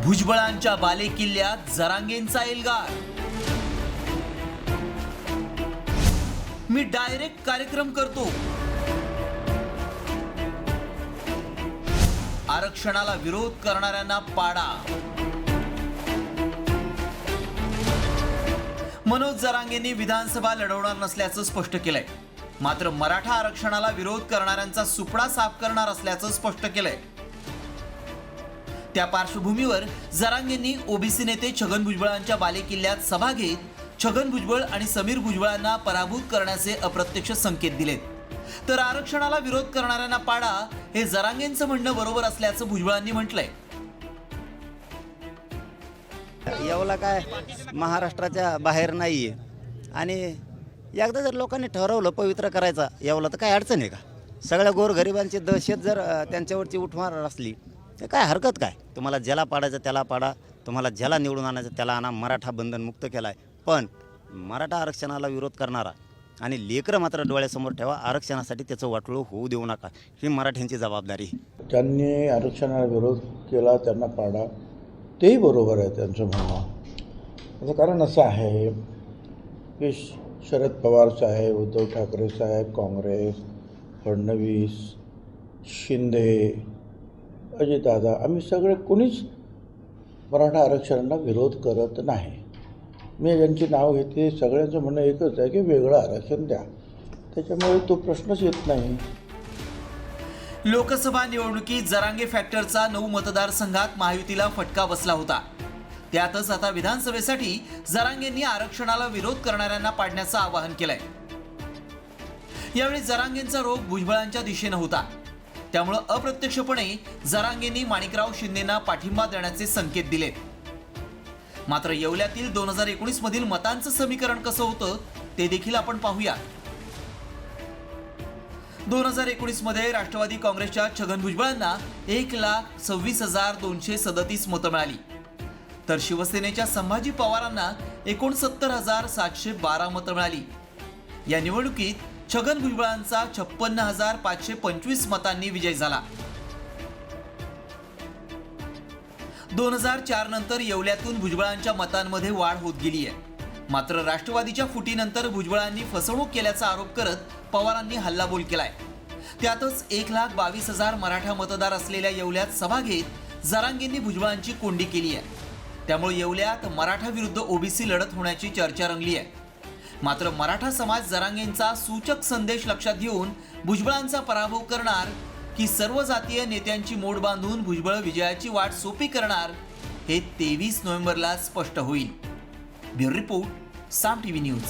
भुजबळांच्या बालेकिल्ल्यात जरांगेंचा एल्गार। मी direct कार्यक्रम करतो। आरक्षणाला विरोध करणाऱ्यांना पाडा। मनोज जरांगेंनी विधानसभा लढवणार नसल्याचं स्पष्ट केलंय। मात्र मराठा आरक्षणाला विरोध करणाऱ्यांचा सुपडा साफ करणार असल्याचं स्पष्ट केलंय। त्या पार्श्वभूमीवर जरांगेंनी ओबीसी नेते छगन भुजबळांच्या बालेकिल्ल्यात सभा घेत छगन भुजबळ आणि समीर भुजबळांना पराभूत करण्याचे अप्रत्यक्ष संकेत दिलेत। तर आरक्षणाला विरोध करणाऱ्यांना पाडा हे जरांगेंचं म्हणणं बरोबर असल्याचं भुजबळांनी म्हटलंय। येवला काय महाराष्ट्राच्या बाहेर नाहीये आणि एकदा जर लोकांनी ठरवलं पवित्र करायचा येवला तर काय अडचण आहे का? सगळ्या गोरगरिबांची दहशत जर त्यांच्यावरची उठमार असली तर काय हरकत काय? तुम्हाला ज्याला पाडायचं त्याला पाडा, तुम्हाला ज्याला निवडून आणायचं त्याला आणा। मराठा बंधनमुक्त केला आहे, पण मराठा आरक्षणाला विरोध करणारा आणि लेकरं मात्र डोळ्यासमोर ठेवा। आरक्षणासाठी त्याचं वाटोळं होऊ देऊ नका, ही मराठ्यांची जबाबदारी। त्यांनी आरक्षणाला विरोध केला त्यांना पाडा, तेही बरोबर आहे त्यांचं म्हणणं। त्याचं कारण असं आहे की शरद पवार साहेब, उद्धव ठाकरे साहेब, काँग्रेस, फडणवीस, शिंदे, अजितदादा, आम्ही सगळे कोणीच मराठा आरक्षणाला विरोध करत नाही। मी ज्यांची नाव घेते सगळ्यांचं म्हणणं एकच आहे की वेगळं आरक्षण द्या, त्याच्यामुळे तो प्रश्नच येत नाही। लोकसभा निवडणुकीत जरांगे फॅक्टरचा 9 मतदारसंघात महायुतीला फटका बसला होता। त्यातच आता विधानसभेसाठी जरांगेंनी आरक्षणाला विरोध करणाऱ्यांना पाडण्याचं आवाहन केलंय। यावेळी जरांगेंचा रोख भुजबळांच्या दिशेनं होता, त्यामुळे अप्रत्यक्षपणे जरांगेंनी माणिकराव शिंदेंना पाठिंबा देण्याचे संकेत दिलेत। मात्र येवल्यातील 2019 मधील मतांचं समीकरण कसं होतं ते देखील आपण पाहूया। 2019 मध्ये राष्ट्रवादी काँग्रेसच्या छगन भुजबळांना 1,26,237 मतं मिळाली, तर शिवसेनेच्या संभाजी पवारांना 69,712 मतं मिळाली। या निवडणुकीत छगन भुजबळांचा 56,525 मतांनी विजय झाला। 2004 नंतर येवल्यातून भुजबळांच्या मतांमध्ये वाढ होत गेली आहे। मात्र राष्ट्रवादीच्या फुटीनंतर भुजबळांनी फसवणूक केल्याचा आरोप करत पवारांनी हल्लाबोल केलाय। त्यातच 1,22,000 मराठा मतदार असलेल्या येवल्यात सभा घेत जरांगेंनी भुजबळांची कोंडी केली आहे। त्यामुळे येवल्यात मराठा विरुद्ध ओबीसी लढत होण्याची चर्चा रंगली आहे। मात्र मराठा समाज जरांगेंचा सूचक संदेश लक्षात घेऊन भुजबळांचा पराभव करणार की सर्व जातीय नेत्यांची मोड बांधून भुजबळ विजयाची वाट सोपी करणार हे 23 नोव्हेंबरला स्पष्ट होईल। ब्युरो रिपोर्ट, साम टीव्ही न्यूज।